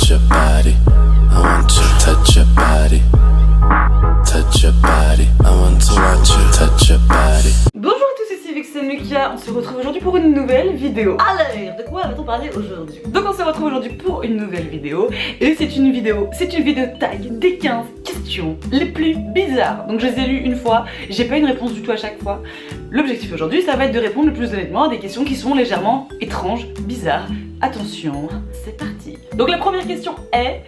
touch your body. I want to touch your body. Touch your body. I want to watch you touch your body. Bonjour à tous, ici Vix et Lucas. On se retrouve aujourd'hui pour une nouvelle vidéo. Alors, de quoi va-t-on parler aujourd'hui? Donc on se retrouve aujourd'hui pour une nouvelle vidéo. Et c'est une vidéo tag des 15 questions les plus bizarres. Donc je les ai lues une fois, j'ai pas une réponse du tout à chaque fois. L'objectif aujourd'hui, ça va être de répondre le plus honnêtement à des questions qui sont légèrement étranges, bizarres. Attention, c'est parti. Donc la première question est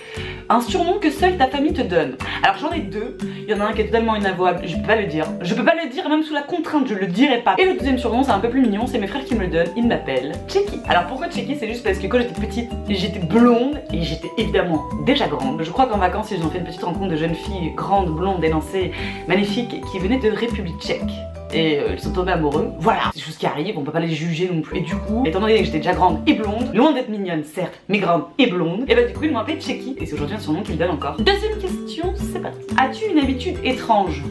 un surnom que seule ta famille te donne. Alors j'en ai deux. Il y en a un qui est totalement inavouable, je peux pas le dire. Je peux pas le dire même sous la contrainte, je le dirai pas. Et le deuxième surnom, c'est un peu plus mignon, c'est mes frères qui me le donnent. Ils m'appellent Checky. Alors pourquoi Checky? C'est juste parce que quand j'étais petite, j'étais blonde et j'étais évidemment déjà grande. Je crois qu'en vacances, ils ont fait une petite rencontre de jeunes filles grandes, blondes, élancées, magnifiques, qui venaient de République tchèque. Et ils sont tombés amoureux. Voilà, c'est des choses qui arrivent, on peut pas les juger non plus. Et du coup, étant donné que j'étais déjà grande et blonde, loin d'être mignonne certes, mais grande et blonde, et bah du coup ils m'ont appelé Checky. Et c'est aujourd'hui un surnom qu'ils donnent encore. Deuxième question, c'est parti. As-tu une habitude étrange?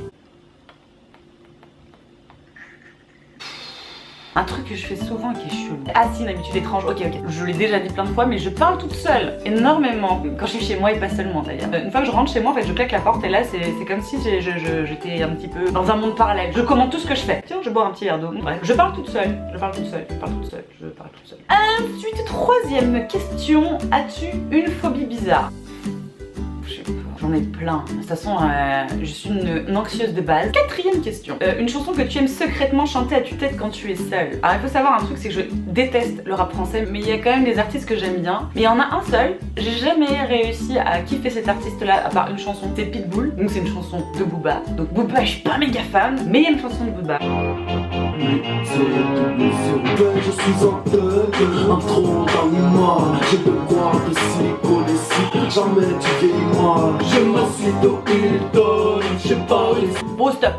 Un truc que je fais souvent qui est chelou. Ah si, une habitude étrange, ok. Je l'ai déjà dit plein de fois, mais je parle toute seule, énormément. Quand je suis chez moi et pas seulement d'ailleurs. Une fois que je rentre chez moi, en fait, je claque la porte et là, c'est comme si j'étais un petit peu dans un monde parallèle. Je commande tout ce que je fais. Tiens, je bois un petit verre d'eau. Bref, je parle toute seule. Ensuite, troisième question, as-tu une phobie bizarre? Je sais pas. J'en ai plein. De toute façon, je suis une anxieuse de base. Quatrième question. Une chanson que tu aimes secrètement chanter à tue-tête quand tu es seule. Alors il faut savoir un truc, c'est que je déteste le rap français, mais il y a quand même des artistes que j'aime bien. Mais il y en a un seul, j'ai jamais réussi à kiffer cet artiste-là à part une chanson. C'est Pitbull, donc c'est une chanson de Booba. Donc Booba, je suis pas méga fan, mais il y a une chanson de Booba. Je suis un thug, un tronc d'animal. J'ai de quoi de silicone ici. Jamais tu vieillis. Je m'assieds au Hilton, je sais pas les... Bon stop.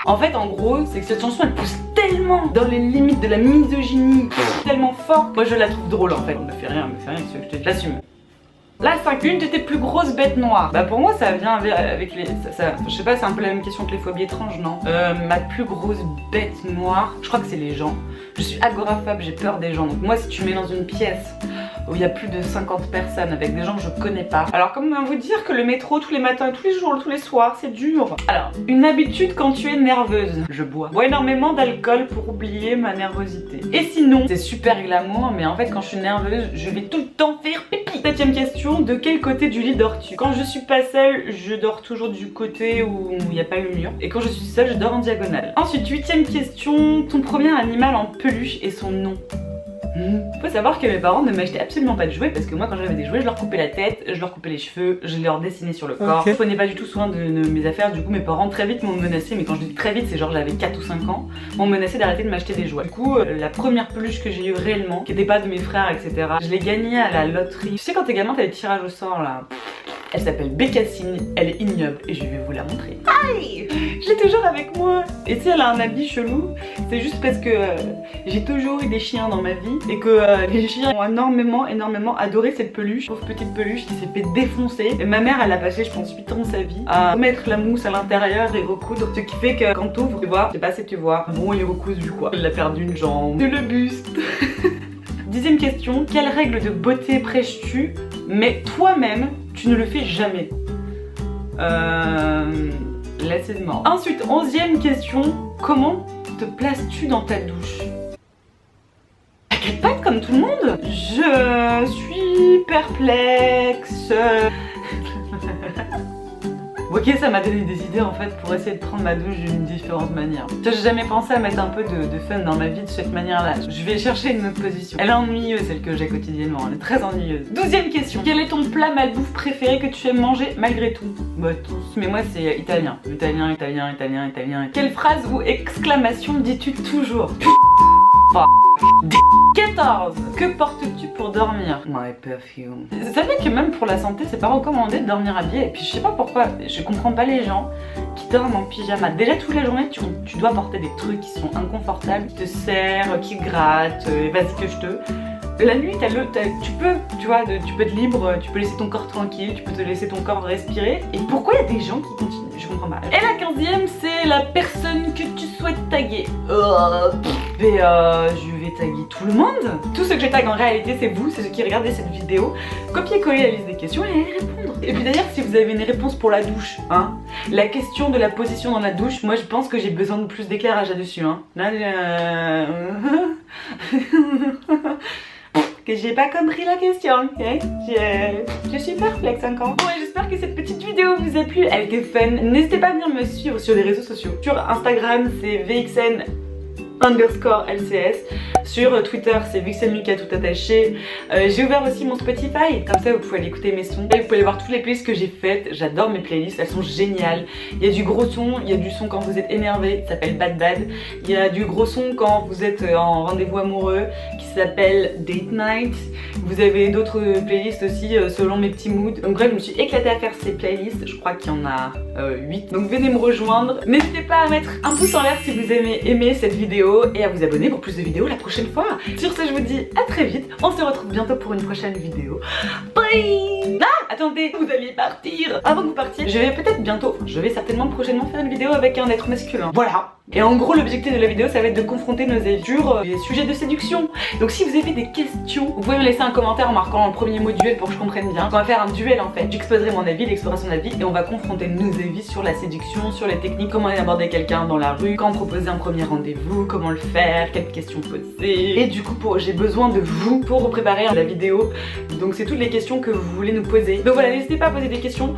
En fait en gros c'est que cette chanson elle pousse tellement dans les limites de la misogynie, tellement fort. Moi je la trouve drôle en fait. On me fait rien, je l'assume. La 5, une de tes plus grosses bêtes noires. Bah pour moi ça vient avec les... je sais pas, c'est un peu la même question que les phobies étranges, non? Ma plus grosse bête noire, je crois que c'est les gens. Je suis agoraphobe, j'ai peur des gens. Donc moi si tu mets dans une pièce où il y a plus de 50 personnes avec des gens que je connais pas. Alors comment vous dire que le métro tous les matins, tous les jours, tous les soirs, c'est dur. Alors, une habitude quand tu es nerveuse. Je bois. Je bois énormément d'alcool pour oublier ma nervosité. Et sinon, c'est super glamour, mais en fait quand je suis nerveuse, je vais tout le temps faire pipi. Septième question, de quel côté du lit dors-tu? Quand je suis pas seule, je dors toujours du côté où il n'y a pas le mur. Et quand je suis seule, je dors en diagonale. Ensuite, huitième question, ton premier animal en peluche et son nom. Faut savoir que mes parents ne m'achetaient absolument pas de jouets parce que moi quand j'avais des jouets je leur coupais la tête, je leur coupais les cheveux, je leur dessinais sur le corps. Je prenais pas du tout soin de mes affaires, du coup mes parents très vite m'ont menacé, mais quand je dis très vite c'est genre j'avais 4 ou 5 ans, m'ont menacé d'arrêter de m'acheter des jouets. Du coup la première peluche que j'ai eue réellement, qui était pas de mes frères etc, je l'ai gagnée à la loterie. Tu sais quand t'es gamin t'as des tirages au sort là. Elle s'appelle Bécassine, elle est ignoble et je vais vous la montrer. Aïe! Je l'ai toujours avec moi. Et tu sais, elle a un habit chelou. C'est juste parce que j'ai toujours eu des chiens dans ma vie et que les chiens ont énormément adoré cette peluche. Pauvre petite peluche qui s'est fait défoncer. Et ma mère, elle a passé, je pense, 8 ans de sa vie à remettre la mousse à l'intérieur et recoudre. Ce qui fait que quand t'ouvres, tu vois, je sais pas si tu vois, bon, il est recousu quoi. Elle a perdu une jambe. De le buste. Dixième question, quelle règle de beauté prêches-tu, mais toi-même, tu ne le fais jamais? Laissez de mort. Ensuite, 11e question, comment te places-tu dans ta douche? À quatre pattes comme tout le monde? Je suis perplexe. Ok, ça m'a donné des idées en fait pour essayer de prendre ma douche d'une différente manière. J'ai jamais pensé à mettre un peu de fun dans ma vie de cette manière-là. Je vais chercher une autre position. Elle est ennuyeuse celle que j'ai quotidiennement, elle est très ennuyeuse. 12e question. Quel est ton plat malbouffe préféré que tu aimes manger malgré tout? Bah tous. Mais moi c'est italien. Italien. Quelle phrase ou exclamation dis-tu toujours? 14. Que portes-tu pour dormir? My perfume. Vous savez que même pour la santé, c'est pas recommandé de dormir habillé. Et puis je sais pas pourquoi, je comprends pas les gens qui dorment en pyjama. Déjà toute la journée, tu dois porter des trucs qui sont inconfortables, qui te serrent, qui grattent, vas-y que je te... La nuit, tu peux être libre, tu peux laisser ton corps tranquille, tu peux te laisser ton corps respirer. Et pourquoi il y a des gens qui continuent? Je comprends pas. Et la 15e, c'est la personne que tu souhaites taguer. Je vais taguer tout le monde. Tout ce que je tag en réalité, c'est vous, c'est ceux qui regardez cette vidéo. Copier-coller la liste des questions et aller répondre. Et puis d'ailleurs, si vous avez une réponse pour la douche, hein, la question de la position dans la douche, moi je pense que j'ai besoin de plus d'éclairage là-dessus, hein. Que j'ai pas compris la question, ok? Je suis perplexe encore. Bon, et j'espère que cette petite vidéo vous a plu, elle était fun. N'hésitez pas à venir me suivre sur les réseaux sociaux. Sur Instagram, c'est VXN_LCS. Sur Twitter, c'est VixenLucas tout attaché. J'ai ouvert aussi mon Spotify, comme ça vous pouvez aller écouter mes sons. Et vous pouvez aller voir toutes les playlists que j'ai faites. J'adore mes playlists, elles sont géniales. Il y a du gros son, il y a du son quand vous êtes énervé, ça s'appelle Bad Bad. Il y a du gros son quand vous êtes en rendez-vous amoureux, qui s'appelle Date Night. Vous avez d'autres playlists aussi selon mes petits moods. Donc bref, je me suis éclatée à faire ces playlists. Je crois qu'il y en a 8. Donc venez me rejoindre. N'hésitez pas à mettre un pouce en l'air si vous aimez cette vidéo et à vous abonner pour plus de vidéos la prochaine fois. Sur ce, je vous dis à très vite. On se retrouve bientôt pour une prochaine vidéo. Bye. Ah, attendez, vous alliez partir. Avant que vous partiez, je vais peut-être bientôt, je vais certainement prochainement faire une vidéo avec un être masculin. Voilà. Et en gros, l'objectif de la vidéo, ça va être de confronter nos avis sur les sujets de séduction. Donc si vous avez des questions, vous pouvez me laisser un commentaire en marquant le premier mot duel pour que je comprenne bien. On va faire un duel en fait. J'exposerai mon avis, il exposera son avis et on va confronter nos avis sur la séduction, sur les techniques, comment aborder quelqu'un dans la rue, quand proposer un premier rendez-vous, comment le faire, quelles questions poser. Et du coup, j'ai besoin de vous pour préparer la vidéo. Donc c'est toutes les questions que vous voulez nous poser. Donc voilà, n'hésitez pas à poser des questions,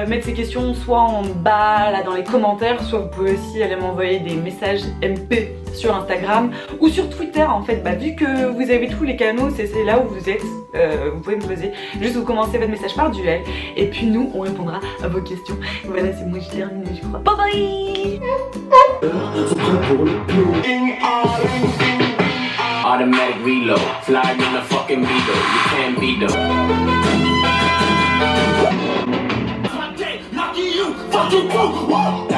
mettre ces questions soit en bas là dans les commentaires, soit vous pouvez aussi aller m'envoyer des messages MP sur Instagram ou sur Twitter en fait. Vu que vous avez tous les canaux, c'est là où vous êtes, vous pouvez me poser, juste vous commencez votre message par duel et puis nous on répondra à vos questions. Voilà, c'est moi, j'ai terminé je crois. Bye bye. Automatic reload, fly in the fucking beetle, you can't beat them. Fucking you, fucking you,